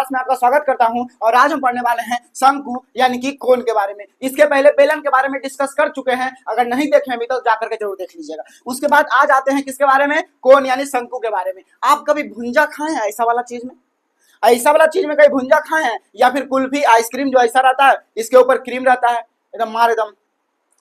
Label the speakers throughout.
Speaker 1: Class में आपका स्वागत करता हूं और आज हम पढ़ने वाले हैं शंकु यानी कि कोन के बारे में। इसके पहले बेलन के बारे में डिस्कस कर चुके हैं, अगर नहीं देखे अभी तो जाकर के जरूर देख लीजिएगा। उसके बाद आज आते हैं किसके बारे में, कोन यानी शंकु के बारे में। आप कभी भुंजा खाए हैं ऐसा वाला चीज में, ऐसा वाला चीज में कहीं भुंजा खाए हैं, या फिर कुल्फी आइसक्रीम जो ऐसा रहता है इसके ऊपर क्रीम रहता है, एकदम मार एकदम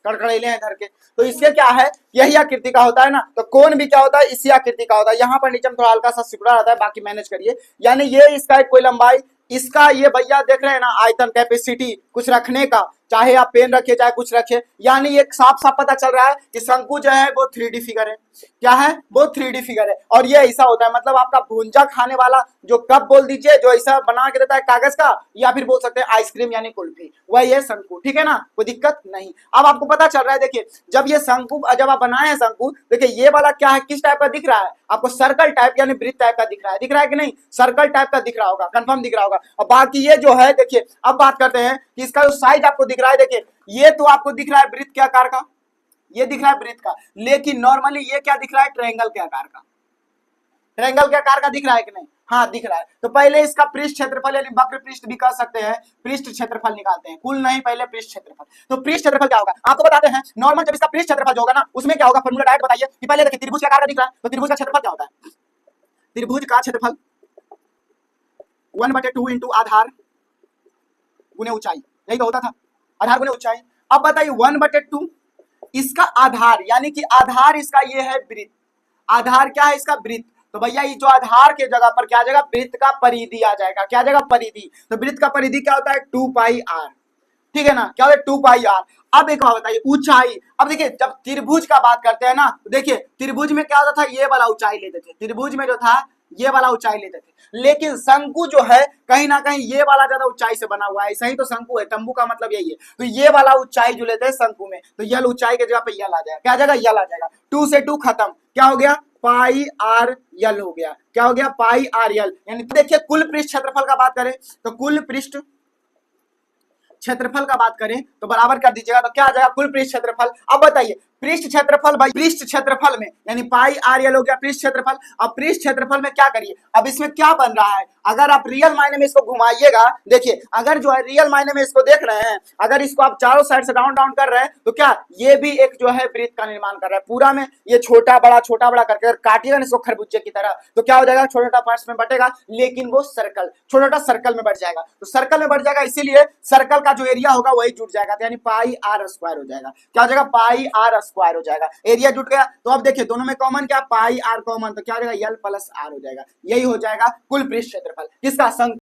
Speaker 1: कड़कड़ेले हैं धर के, तो इसके क्या है, यही आकृति का होता है ना। तो कोन भी क्या होता है, इसी आकृति का होता है। यहाँ पर नीचे में थोड़ा हल्का सा सिकुड़ा रहता है, बाकी मैनेज करिए। यानी ये इसका कोई लंबाई, इसका ये भैया देख रहे हैं ना आयतन, कैपेसिटी कुछ रखने का, चाहे आप पेन रखिए चाहे कुछ रखिए। यानी ये साफ साफ पता चल रहा है कि शंकु जो है वो 3D फिगर है। क्या है वो 3D फिगर है, और ये ऐसा होता है, मतलब आपका भुंजा खाने वाला जो कप बोल दीजिए, जो ऐसा बना के देता है कागज का, या फिर बोल सकते हैं आइसक्रीम यानी कुल्फी, वही है शंकु। ठीक है ना, कोई दिक्कत नहीं। अब आपको पता चल रहा है, देखिए जब ये शंकु, जब आप बनाए हैं शंकु, देखिए ये वाला क्या है, किस टाइप का दिख रहा है आपको, सर्कल टाइप यानी वृत्त टाइप का दिख रहा है कि नहीं, सर्कल टाइप का दिख रहा होगा, कंफर्म दिख रहा होगा। और बाकी ये जो है देखिए, अब बात करते हैं कि इसका जो साइज आपको दिख रहा है, देखिए ये तो आपको दिख रहा है वृत्त के आकार का, ये दिख रहा है वृत्त का, लेकिन नॉर्मली ये क्या दिख रहा है, ट्रायंगल के आकार का। ट्रायंगल के आकार का दिख रहा है कि नहीं, हाँ दिख रहा है। तो पहले इसका पृष्ठ क्षेत्रफल यानी वक्र पृष्ठ भी कह सकते हैं, पृष्ठ क्षेत्रफल निकालते हैं, कुल नहीं, पहले पृष्ठ क्षेत्रफल। तो पृष्ठ क्षेत्रफल क्या होगा आपको बताते हैं। नॉर्मल जब इसका पृष्ठ क्षेत्रफल जो होगा ना, उसमें क्या होगा, फॉर्मूला डायरेक्ट बताइए कि पहले देखिए त्रिभुज के आकार का दिख रहा है, तो त्रिभुज का क्षेत्रफल क्या होता है, त्रिभुज का क्षेत्रफल 1/2 इंटू आधार गुने ऊंचाई, यही तो होता था, आधार गुने ऊंचाई। अब बताइए 1/2 इसका आधार, यानी कि आधार इसका ये है वृत्त, आधार क्या है इसका, वृत्त। तो भैया ये जो आधार के जगह पर क्या आ जाएगा, वृत्त का परिधि आ जाएगा। क्या आ जाएगा, परिधि। तो वृत्त का परिधि क्या होता है, 2πr। ठीक है ना, क्या होता है 2πr। अब एक बात बताइए, ऊंचाई। अब देखिए जब त्रिभुज का बात करते हैं ना, देखिए त्रिभुज में क्या होता था, ये वाला ऊंचाई लेते थे, त्रिभुज में जो था ये वाला ऊंचाई लेते थे। लेकिन शंकु जो है कहीं ना कहीं ये वाला ज्यादा ऊंचाई से बना हुआ है, ऐसा ही तो शंकु है, तंबू का मतलब यही है। तो ये वाला ऊंचाई जो लेते हैं शंकु में, तो यल ऊंचाई के जगह पे यल आ जाएगा। क्या आ जाएगा, यल आ जाएगा। 2 से 2 खत्म, क्या हो गया, πr यल हो गया। क्या हो गया, πr यल। यानी देखिए कुल पृष्ठ क्षेत्रफल का बात करें, तो कुल पृष्ठ क्षेत्रफल का बात करें तो बराबर कर दीजिएगा, तो क्या आ जाएगा, कुल पृष्ठ क्षेत्रफल। अब बताइए पृष्ठ क्षेत्रफल, भाई पृष्ठ क्षेत्रफल में यानी πr हो गया पृष्ठ क्षेत्रफल। अब पृष्ठ क्षेत्रफल में क्या करिए, अब इसमें क्या बन रहा है, अगर आप रियल मायने में इसको घुमाइएगा, देखिए अगर जो है रियल मायने में इसको देख रहे हैं, अगर इसको आप चारों साइड से डाउन डाउन कर रहे हैं, तो क्या ये भी एक जो है वृत्त का निर्माण कर रहा है पूरा में। ये छोटा बड़ा करके अगर काटिएगा ना इसको खरबूजे की तरह, तो क्या हो जाएगा, छोटा छोटा पार्ट्स में बटेगा, लेकिन वो सर्कल, छोटा सर्कल में बढ़ जाएगा। तो सर्कल में बढ़ जाएगा, इसीलिए सर्कल का जो एरिया होगा वही जुड़ जाएगा, तो यानी πr² हो जाएगा। क्या हो जाएगा, πr² हो जाएगा, एरिया जुट गया। तो अब देखिए दोनों में कॉमन क्या, πr कॉमन, तो क्या हो जाएगा, यल प्लस आर हो जाएगा। यही हो जाएगा कुल पृष्ठ क्षेत्रफल किसका, शंकु